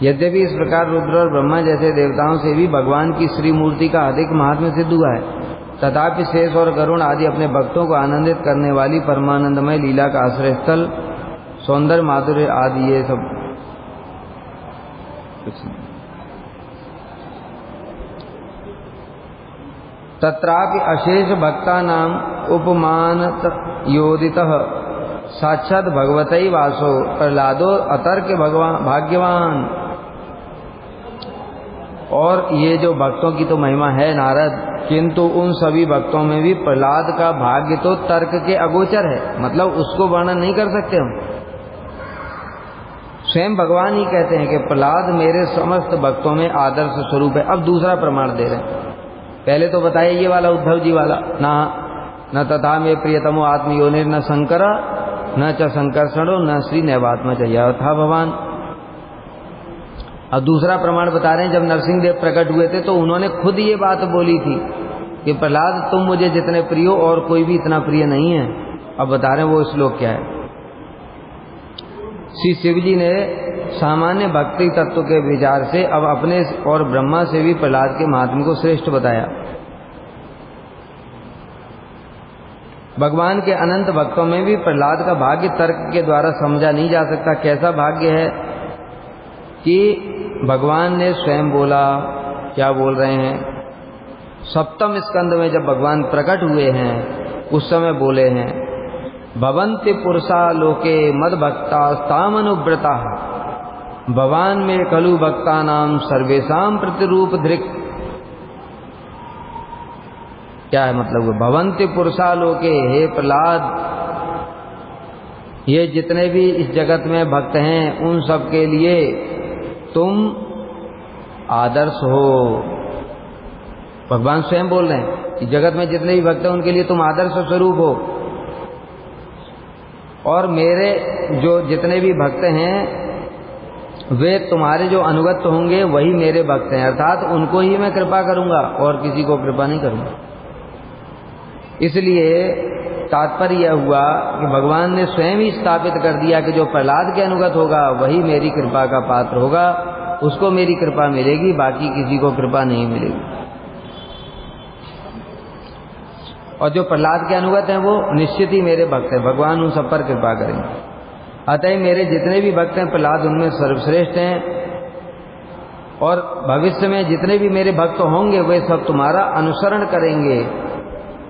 यद्यपि इस प्रकार रुद्र और ब्रह्मा जैसे देवताओं से भी भगवान की श्री मूर्ति का अधिक महात्म्य सिद्ध हुआ है, तथापि शेष और गरुण आदि अपने भक्तों को आनंदित करने वाली परमानंदमय लीला का आश्रय स्थल, सौंदर्य, माधुर्य आदि ये सब कुछ नहीं। तत्रापि अशेष भक्ता नाम उपमान योदितः साक्षात भगवतई वासो प्रहलादो अतर्क भाग्यवान। और ये जो भक्तों की तो महिमा है नारद, किंतु उन सभी भक्तों में भी प्रहलाद का भाग्य तो तर्क के अगोचर है, मतलब उसको वर्णन नहीं कर सकते हम। स्वयं भगवान ही कहते हैं कि प्रहलाद मेरे समस्त भक्तों में आदर्श स्वरूप है। अब दूसरा प्रमाण दे रहे हैं। पहले तो बताया ये वाला उद्धव जी वाला, न तथा में प्रियतमो आत्मयोनिर न शंकर न च संकर्षणो न श्री नैवात्मा चाहिए था भगवान। अब दूसरा प्रमाण बता रहे हैं, जब नरसिंह देव प्रकट हुए थे तो उन्होंने खुद ये बात बोली थी कि प्रहलाद तुम मुझे जितने प्रिय हो और कोई भी इतना प्रिय नहीं है। अब बता रहे हैं वो श्लोक क्या है। श्री शिव जी ने सामान्य भक्ति तत्व के विचार से अब अपने और ब्रह्मा से भी प्रहलाद के महात्म्य को श्रेष्ठ बताया। भगवान के अनंत भक्तों में भी प्रहलाद का भाग्य तर्क के द्वारा समझा नहीं जा सकता। कैसा भाग्य है कि भगवान ने स्वयं बोला, क्या बोल रहे हैं, सप्तम स्कंद में जब भगवान प्रकट हुए हैं उस समय बोले हैं, भवन्ति पुरुषा लोके मद भक्ता तामनुव्रता भवान में खलु भक्ता नाम सर्वेशाम प्रतिरूप धृक। क्या है मतलब, भवन्ति पुरुषा लोके, हे प्रहलाद ये जितने भी इस जगत में भक्त हैं उन सब के लिए तुम आदर्श हो। भगवान स्वयं बोल रहे हैं कि जगत में जितने भी भक्त हैं उनके लिए तुम आदर्श स्वरूप हो। और मेरे जो जितने भी भक्त हैं वे तुम्हारे जो अनुगत होंगे वही मेरे भक्त हैं, अर्थात उनको ही मैं कृपा करूंगा और किसी को कृपा नहीं करूंगा। इसलिए तात्पर्य यह हुआ कि भगवान ने स्वयं ही स्थापित कर दिया कि जो प्रहलाद के अनुगत होगा वही मेरी कृपा का पात्र होगा, उसको मेरी कृपा मिलेगी, बाकी किसी को कृपा नहीं मिलेगी। और जो प्रहलाद के अनुगत हैं वो निश्चित ही मेरे भक्त हैं, भगवान उन सब पर कृपा करेंगे। अतः मेरे जितने भी भक्त हैं प्रहलाद उनमें सर्वश्रेष्ठ हैं। और भविष्य में जितने भी मेरे भक्त होंगे वे सब तुम्हारा अनुसरण करेंगे,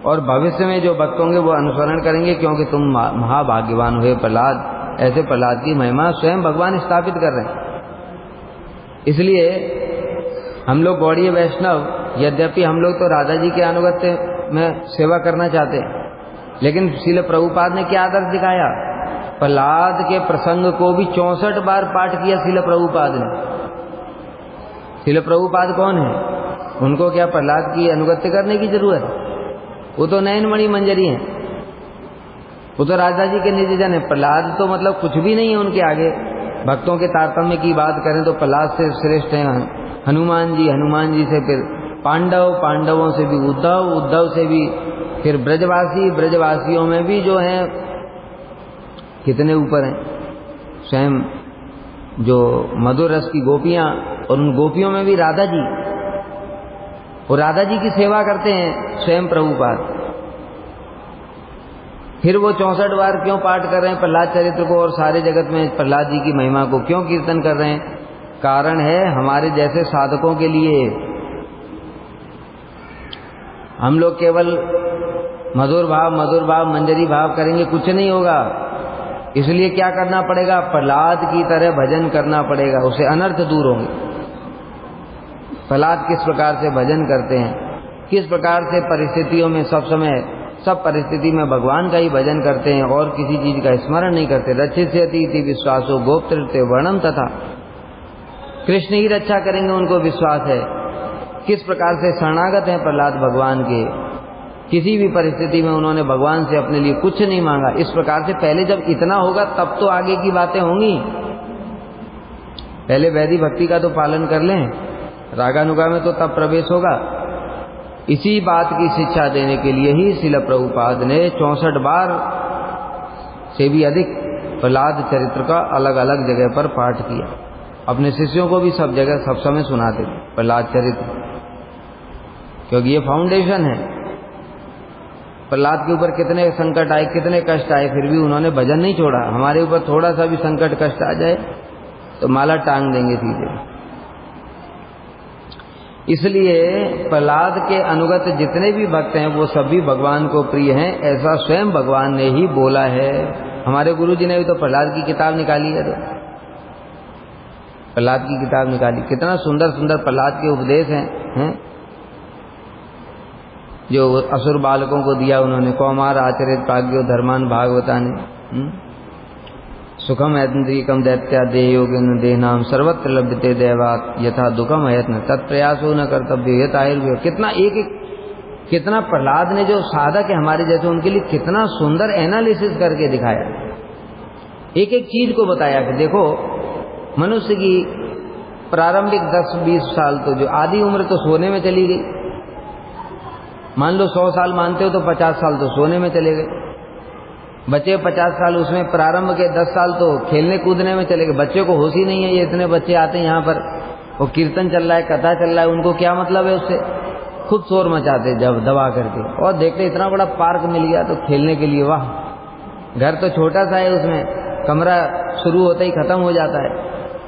और भविष्य में जो भक्त होंगे वो अनुसरण करेंगे, क्योंकि तुम महाभाग्यवान हुए प्रहलाद। ऐसे प्रहलाद की महिमा स्वयं भगवान स्थापित कर रहे हैं। इसलिए हम लोग गौड़ीय वैष्णव, यद्यपि हम लोग तो राधा जी के अनुगत्य में सेवा करना चाहते हैं, लेकिन श्रील प्रभुपाद ने क्या आदर्श दिखाया, प्रहलाद के प्रसंग को भी 64 बार पाठ किया श्रील प्रभुपाद ने। श्रील प्रभुपाद कौन है, उनको क्या प्रहलाद की अनुगत्य करने की जरूरत है? वो तो नयनमणि मंजरी हैं, वो तो राधा जी के निज जन है। प्रहलाद तो मतलब कुछ भी नहीं है उनके आगे। भक्तों के तारतम्य की बात करें तो प्रहलाद से श्रेष्ठ हैं हनुमान जी, हनुमान जी से फिर पांडव, पांडवों से भी उद्धव, उद्धव से भी फिर ब्रजवासी, ब्रजवासियों में भी जो हैं कितने ऊपर हैं, स्वयं जो मधुर रस की गोपियां, और उन गोपियों में भी राधा जी, और राधा जी की सेवा करते हैं स्वयं प्रभुपाद। फिर वो 64 बार क्यों पाठ कर रहे हैं प्रहलाद चरित्र को, और सारे जगत में प्रहलाद जी की महिमा को क्यों कीर्तन कर रहे हैं? कारण है हमारे जैसे साधकों के लिए। हम लोग केवल मधुर भाव मंजरी भाव करेंगे कुछ नहीं होगा। इसलिए क्या करना पड़ेगा, प्रहलाद की तरह भजन करना पड़ेगा, उससे अनर्थ दूर होंगे। प्रहलाद किस प्रकार से भजन करते हैं, किस प्रकार से परिस्थितियों में सब समय सब परिस्थिति में भगवान का ही भजन करते हैं और किसी चीज का स्मरण नहीं करते। रक्षिष्यति इति विश्वासो गोप्तृते वर्णम तथा, कृष्ण ही रक्षा करेंगे उनको विश्वास है। किस प्रकार से शरणागत हैं प्रहलाद भगवान के, किसी भी परिस्थिति में उन्होंने भगवान से अपने लिए कुछ नहीं मांगा। इस प्रकार से पहले जब इतना होगा तब तो आगे की बातें होंगी। पहले वैदिक भक्ति का तो पालन कर लें, रागानुगा में तो तब प्रवेश होगा। इसी बात की शिक्षा देने के लिए ही श्रील प्रभुपाद ने 64 बार से भी अधिक प्रहलाद चरित्र का अलग अलग जगह पर पाठ किया। अपने शिष्यों को भी सब जगह सब समय सुनाते थे प्रहलाद चरित्र, क्योंकि ये फाउंडेशन है। प्रहलाद के ऊपर कितने संकट आए, कितने कष्ट आए, फिर भी उन्होंने भजन नहीं छोड़ा। हमारे ऊपर थोड़ा सा भी संकट कष्ट आ जाए तो माला टांग देंगे सीधे। इसलिए प्रहलाद के अनुगत जितने भी भक्त हैं वो सभी भगवान को प्रिय हैं, ऐसा स्वयं भगवान ने ही बोला है। हमारे गुरु जी ने भी तो प्रहलाद की किताब निकाली है, तो प्रहलाद की किताब निकाली, कितना सुंदर सुंदर प्रहलाद के उपदेश हैं जो असुर बालकों को दिया उन्होंने। कौमार आचरित प्राज्ञो धर्मान भागवता ने, सुखम ऐन्द्रियकम दैत्या देह योगिन देहनाम सर्वत्र लभ्यते दैवात यथा दुखम अयत्न तत्प्रयासो न कर्तव्य यथा आयुर्वेद। कितना एक एक कितना प्रहलाद ने जो साधक है हमारे जैसे उनके लिए कितना सुंदर एनालिसिस करके दिखाया, एक एक चीज को बताया कि देखो मनुष्य की प्रारंभिक 10-20 साल तो जो आधी उम्र तो सोने में चली गई। मान लो 100 साल मानते हो तो 50 साल तो सोने में चले गए, बचे 50 साल। उसमें प्रारंभ के 10 साल तो खेलने कूदने में चले गए। बच्चे को होश ही नहीं है। ये इतने बच्चे आते हैं यहाँ पर, वो कीर्तन चल रहा है, कथा चल रहा है, उनको क्या मतलब है उससे, खुद शोर मचाते जब दबा करके, और देखते इतना बड़ा पार्क मिल गया तो खेलने के लिए, वाह। घर तो छोटा सा है, उसमें कमरा शुरू होते ही खत्म हो जाता है।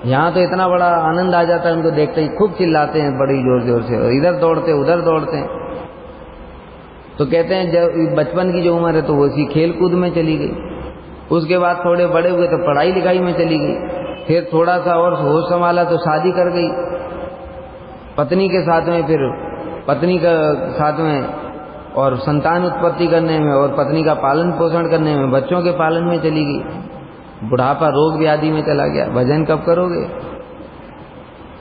यहाँ तो इतना बड़ा आनंद आ जाता है उनको देखते ही, खूब चिल्लाते हैं बड़ी जोर जोर से, और इधर दौड़ते उधर दौड़ते हैं। तो कहते हैं जब बचपन की जो उम्र है तो वो इसी खेल कूद में चली गई। उसके बाद थोड़े बड़े हुए तो पढ़ाई लिखाई में चली गई। फिर थोड़ा सा और होश संभाला तो शादी कर गई पत्नी के साथ में, फिर पत्नी का साथ में और संतान उत्पत्ति करने में और पत्नी का पालन पोषण करने में, बच्चों के पालन में चली गई। बुढ़ापा रोग व्याधि में चला गया। भजन कब करोगे?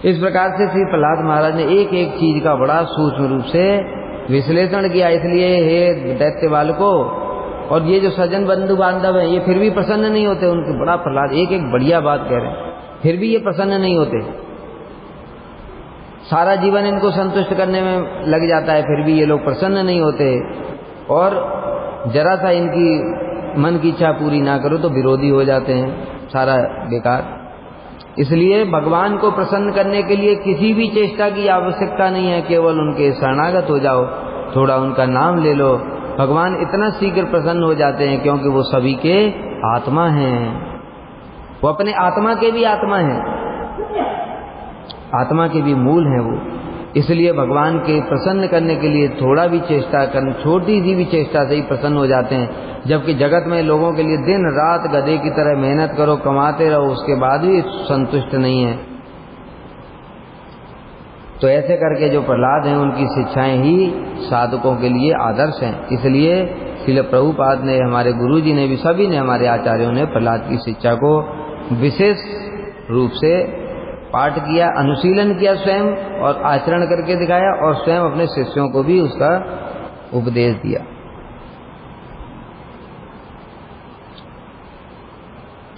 इस प्रकार से श्री प्रहलाद महाराज ने एक एक चीज का बड़ा सूक्ष्म रूप से विश्लेषण किया। इसलिए हे दैत्य बालकों, और ये जो सज्जन बंधु बांधव हैं ये फिर भी प्रसन्न नहीं होते उनके। बड़ा प्रहलाद एक एक बढ़िया बात कह रहे हैं, फिर भी ये प्रसन्न नहीं होते। सारा जीवन इनको संतुष्ट करने में लग जाता है, फिर भी ये लोग प्रसन्न नहीं होते। और जरा सा इनकी मन की इच्छा पूरी ना करो तो विरोधी हो जाते हैं, सारा बेकार। इसलिए भगवान को प्रसन्न करने के लिए किसी भी चेष्टा की आवश्यकता नहीं है, केवल उनके शरणागत हो जाओ, थोड़ा उनका नाम ले लो, भगवान इतना शीघ्र प्रसन्न हो जाते हैं, क्योंकि वो सभी के आत्मा हैं। वो अपने आत्मा के भी आत्मा हैं, आत्मा के भी मूल हैं वो। इसलिए भगवान के प्रसन्न करने के लिए थोड़ा भी चेष्टा करना, छोटी सी भी चेष्टा से ही प्रसन्न हो जाते हैं। जबकि जगत में लोगों के लिए दिन रात गधे की तरह मेहनत करो, कमाते रहो, उसके बाद भी संतुष्ट नहीं है। तो ऐसे करके जो प्रहलाद हैं उनकी शिक्षाएं ही साधकों के लिए आदर्श हैं। इसलिए श्रील प्रभुपाद ने, हमारे गुरु जी ने भी, सभी ने, हमारे आचार्यों ने प्रहलाद की शिक्षा को विशेष रूप से पाठ किया, अनुशीलन किया स्वयं, और आचरण करके दिखाया, और स्वयं अपने शिष्यों को भी उसका उपदेश दिया।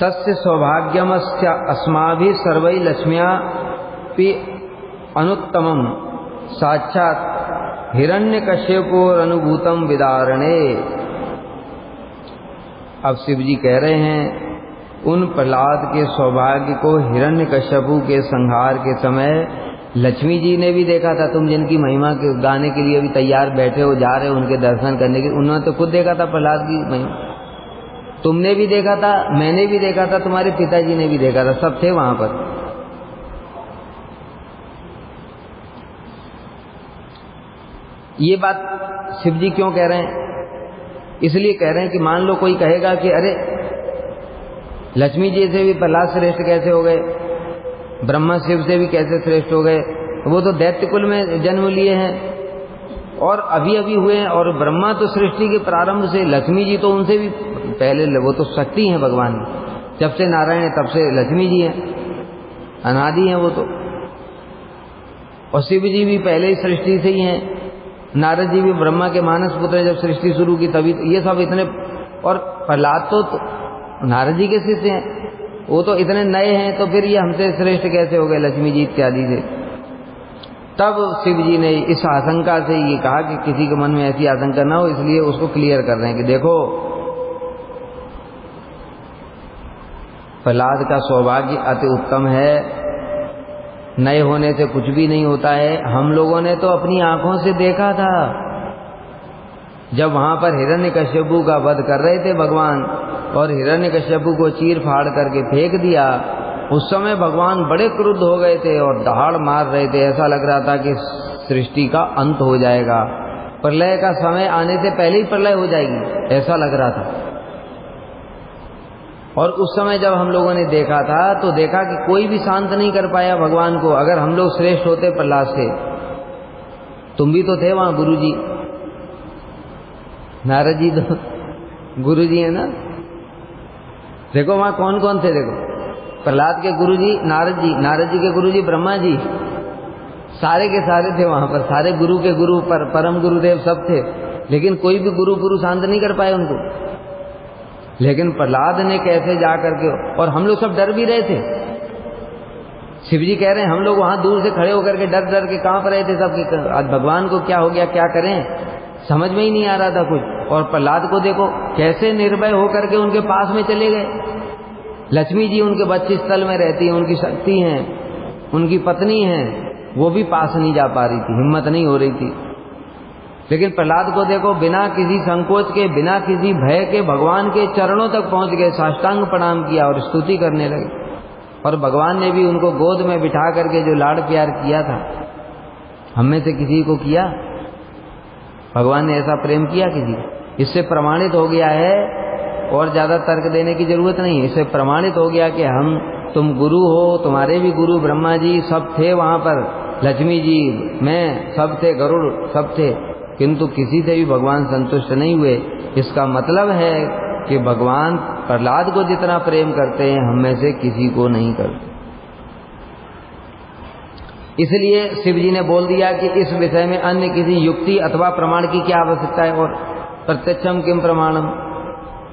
तस्य सौभाग्यमस्य अस्माभिः सर्वै लक्ष्म्यापि अनुत्तमं साक्षात् हिरण्यकश्यपोरनुभूतं विदारणे। अब शिव जी कह रहे हैं उन प्रहलाद के सौभाग्य को हिरण्यकश्यपु के संहार के समय लक्ष्मी जी ने भी देखा था। तुम जिनकी महिमा के गाने के लिए भी तैयार बैठे हो, जा रहे हो उनके दर्शन करने के, उन्होंने तो खुद देखा था प्रहलाद की महिमा। तुमने भी देखा था, मैंने भी देखा था, तुम्हारे पिताजी ने भी देखा था, सब थे वहां पर। ये बात शिव जी क्यों कह रहे हैं? इसलिए कह रहे हैं कि मान लो कोई कहेगा कि अरे लक्ष्मी जी से भी प्रहलाद श्रेष्ठ कैसे हो गए, ब्रह्मा शिव से भी कैसे श्रेष्ठ हो गए, वो तो दैत्य कुल में जन्म लिए हैं, और अभी अभी हुए हैं। और ब्रह्मा तो सृष्टि के प्रारंभ से, लक्ष्मी जी तो उनसे भी पहले, वो तो शक्ति हैं भगवान की। जब से नारायण है तब से लक्ष्मी जी हैं, अनादि हैं वो तो। और शिव जी भी पहले ही सृष्टि से ही हैं। नारद जी भी ब्रह्मा के मानस पुत्र, जब सृष्टि शुरू की तभी ये सब इतने। और प्रहलाद तो नारद जी के शिष्य हैं, वो तो इतने नए हैं, तो फिर ये हमसे श्रेष्ठ कैसे हो गए लक्ष्मी जी इत्यादि से। तब शिव जी ने इस आशंका से ये कहा कि किसी के मन में ऐसी आशंका ना हो, इसलिए उसको क्लियर कर रहे हैं कि देखो प्रहलाद का सौभाग्य अति उत्तम है, नए होने से कुछ भी नहीं होता है। हम लोगों ने तो अपनी आंखों से देखा था, जब वहां पर हिरण्यकश्यपु का वध कर रहे थे भगवान, और हिरण्यकश्यपु को चीर फाड़ करके फेंक दिया, उस समय भगवान बड़े क्रुद्ध हो गए थे और दहाड़ मार रहे थे। ऐसा लग रहा था कि सृष्टि का अंत हो जाएगा, प्रलय का समय आने से पहले ही प्रलय हो जाएगी, ऐसा लग रहा था। और उस समय जब हम लोगों ने देखा था तो देखा कि कोई भी शांत नहीं कर पाया भगवान को। अगर हम लोग श्रेष्ठ होते प्रहलाद से, तुम भी तो थे वहां, गुरु जी, नारद जी तो गुरु जी है ना। देखो वहां कौन कौन थे, देखो प्रहलाद के गुरु जी नारद जी, नारद जी के गुरु जी ब्रह्मा जी, सारे के सारे थे वहां पर, सारे गुरु के गुरु परम गुरुदेव सब थे, लेकिन कोई भी गुरु शांत नहीं कर पाए उनको। लेकिन प्रहलाद ने कैसे जा करके, और हम लोग सब डर भी रहे थे। शिव जी कह रहे हैं हम लोग वहां दूर से खड़े होकर के डर डर के कांप रहे थे सब कि आज भगवान को क्या हो गया, क्या करें, समझ में ही नहीं आ रहा था कुछ। और प्रहलाद को देखो कैसे निर्भय होकर के उनके पास में चले गए। लक्ष्मी जी उनके बच्चे स्थल में रहती हैं, उनकी शक्ति हैं, उनकी पत्नी हैं, वो भी पास नहीं जा पा रही थी, हिम्मत नहीं हो रही थी। लेकिन प्रहलाद को देखो बिना किसी संकोच के, बिना किसी भय के भगवान के चरणों तक पहुंच गए, साष्टांग प्रणाम किया और स्तुति करने लगे। और भगवान ने भी उनको गोद में बिठा करके जो लाड़ प्यार किया था, हम में से किसी को किया? भगवान ने ऐसा प्रेम किया किसी? इससे प्रमाणित हो गया है, और ज्यादा तर्क देने की जरूरत नहीं। इससे प्रमाणित हो गया कि तुम गुरु हो, तुम्हारे भी गुरु ब्रह्मा जी सब थे वहां पर, लक्ष्मी जी, मैं, सब थे, गरुड़ सब थे, किंतु किसी से भी भगवान संतुष्ट नहीं हुए। इसका मतलब है कि भगवान प्रहलाद को जितना प्रेम करते हैं हम में से किसी को नहीं करते। इसलिए शिव जी ने बोल दिया कि इस विषय में अन्य किसी युक्ति अथवा प्रमाण की क्या आवश्यकता है। और प्रत्यक्षम किम प्रमाणम,